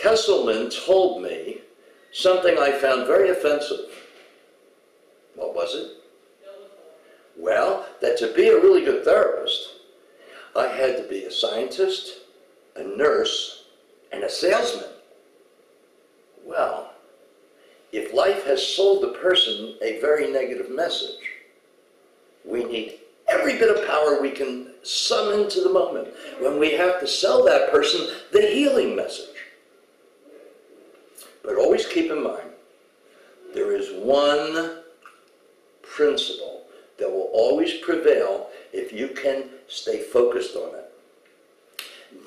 Kesselman told me something I found very offensive. What was it? Well, that to be a really good therapist, I had to be a scientist, a nurse, and a salesman. Well, if life has sold the person a very negative message, we need every bit of power we can summon to the moment when we have to sell that person the healing message. But always keep in mind, there is one principle that will always prevail if you can stay focused on it.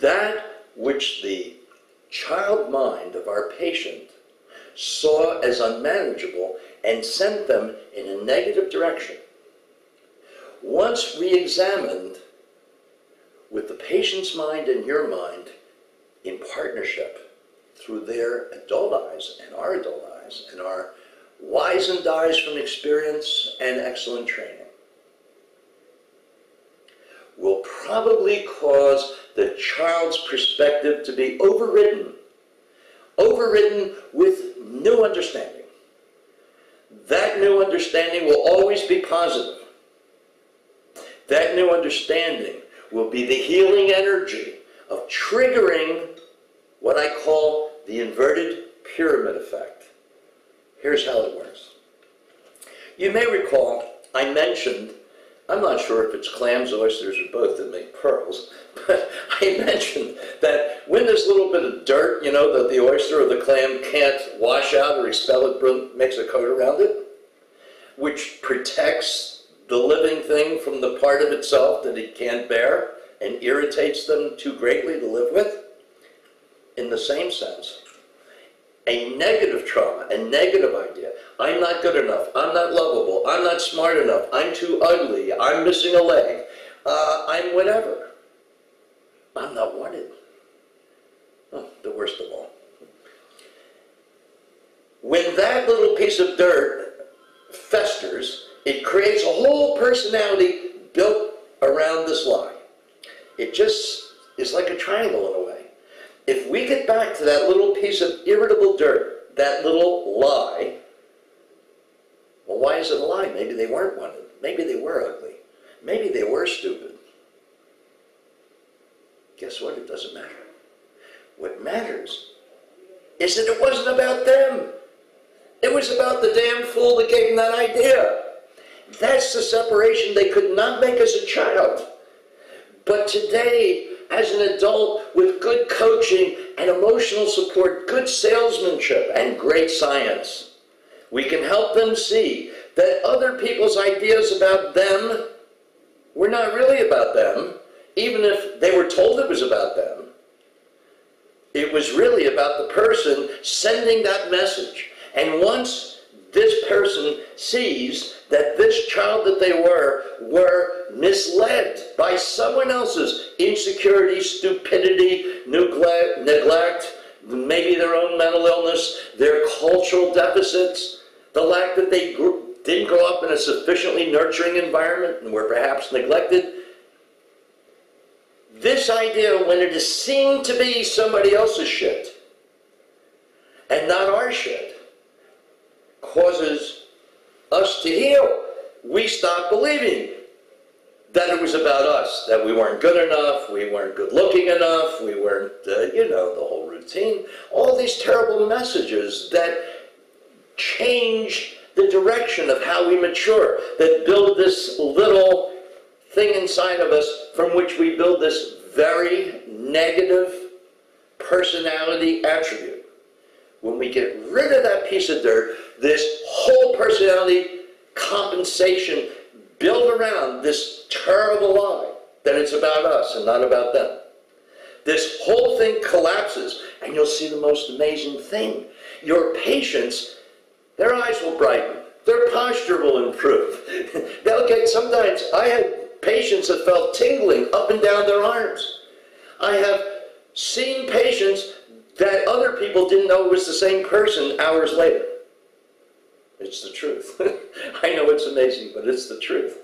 That which the child mind of our patient saw as unmanageable and sent them in a negative direction. Once re-examined with the patient's mind and your mind in partnership through their adult eyes and our adult eyes and our wizened eyes from experience and excellent training, will probably cause the child's perspective to be overridden with new understanding. That new understanding will always be positive. That new understanding will be the healing energy of triggering what I call the inverted pyramid effect. Here's how it works. You may recall I mentioned, I'm not sure if it's clams, oysters, or both that make pearls, but I mentioned that when there's a little bit of dirt, you know, that the oyster or the clam can't wash out or expel, it makes a coat around it, which protects the living thing from the part of itself that it can't bear and irritates them too greatly to live with. In the same sense, a negative trauma, a negative idea, I'm not good enough, I'm not lovable, I'm not smart enough, I'm too ugly, I'm missing a leg, I'm whatever. I'm not wanted. Oh, the worst of all. When that little piece of dirt festers, it creates a whole personality built around this lie. It just is like a triangle in a way. If we get back to that little piece of irritable dirt, that little lie, well, why is it a lie? Maybe they weren't wanted. Maybe they were ugly. Maybe they were stupid. Guess what? It doesn't matter. What matters is that it wasn't about them. It was about the damn fool that gave them that idea. That's the separation they could not make as a child. But today, as an adult, with good coaching and emotional support, good salesmanship, and great science, we can help them see that other people's ideas about them were not really about them, even if they were told it was about them. It was really about the person sending that message. And once this person sees that this child that they were misled by someone else's insecurity, stupidity, neglect, maybe their own mental illness, their cultural deficits, the lack that they didn't grow up in a sufficiently nurturing environment and were perhaps neglected. This idea, when it is seen to be somebody else's shit and not our shit, causes us to heal. We stop believing that it was about us, that we weren't good enough, we weren't good looking enough, we weren't, you know, the whole routine. All these terrible messages that change the direction of how we mature, that build this little thing inside of us from which we build this very negative personality attribute. When we get rid of that piece of dirt, this whole personality compensation built around this terrible lie that it's about us and not about them. This whole thing collapses, and you'll see the most amazing thing. Your patients, their eyes will brighten, their posture will improve. They'll get, sometimes I had patients that felt tingling up and down their arms. I have seen patients that other people didn't know was the same person hours later. It's the truth. I know it's amazing, but it's the truth.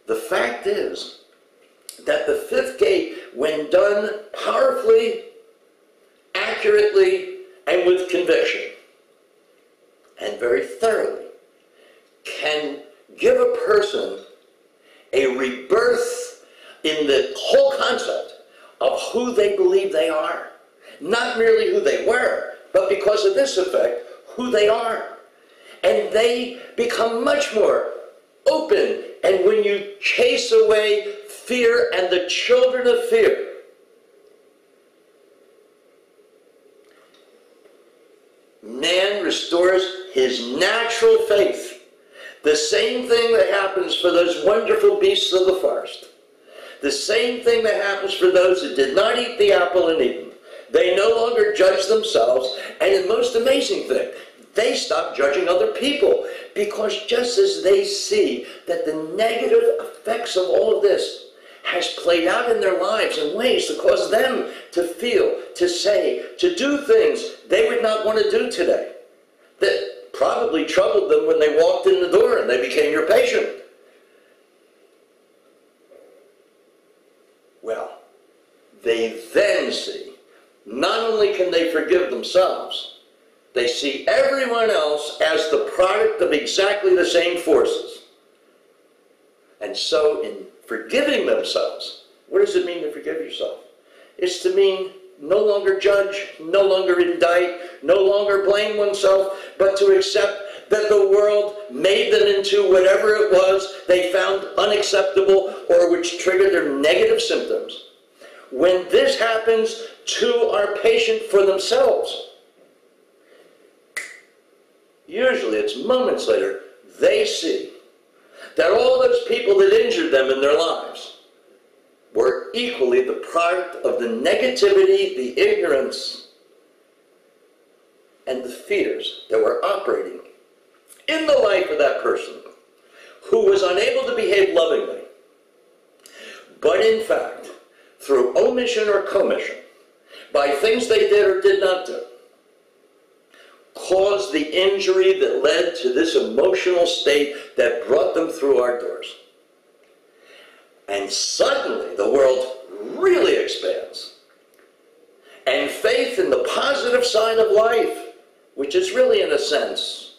The fact is that the fifth gate, when done powerfully, accurately, and with conviction, and very thoroughly, can give a person a rebirth in the whole concept of who they believe they are. Not merely who they were, but because of this effect, who they are. And they become much more open. And when you chase away fear and the children of fear, man restores his natural faith. The same thing that happens for those wonderful beasts of the forest. The same thing that happens for those who did not eat the apple in Eden. They no longer judge themselves, and the most amazing thing, they stop judging other people, because just as they see that the negative effects of all of this has played out in their lives in ways to cause them to feel, to say, to do things they would not want to do today, that probably troubled them when they walked in the door and they became your patient. Well, they then see, not only can they forgive themselves, they see everyone else as the product of exactly the same forces. And so in forgiving themselves, what does it mean to forgive yourself? It's to mean no longer judge, no longer indict, no longer blame oneself, but to accept that the world made them into whatever it was they found unacceptable or which triggered their negative symptoms. When this happens to our patient for themselves, usually it's moments later, they see that all those people that injured them in their lives were equally the product of the negativity, the ignorance, and the fears that were operating in the life of that person who was unable to behave lovingly, but in fact, through omission or commission, by things they did or did not do, caused the injury that led to this emotional state that brought them through our doors. And suddenly the world really expands. And faith in the positive side of life, which is really, in a sense,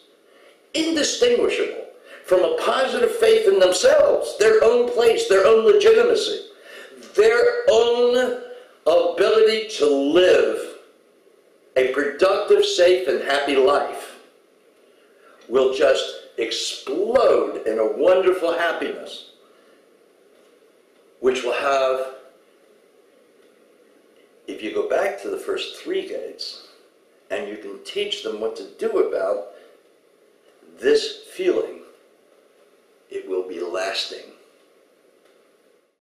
indistinguishable from a positive faith in themselves, their own place, their own legitimacy, their own ability to live a productive, safe, and happy life, will just explode in a wonderful happiness, which will have, if you go back to the first 3 gates, and you can teach them what to do about this feeling, it will be lasting.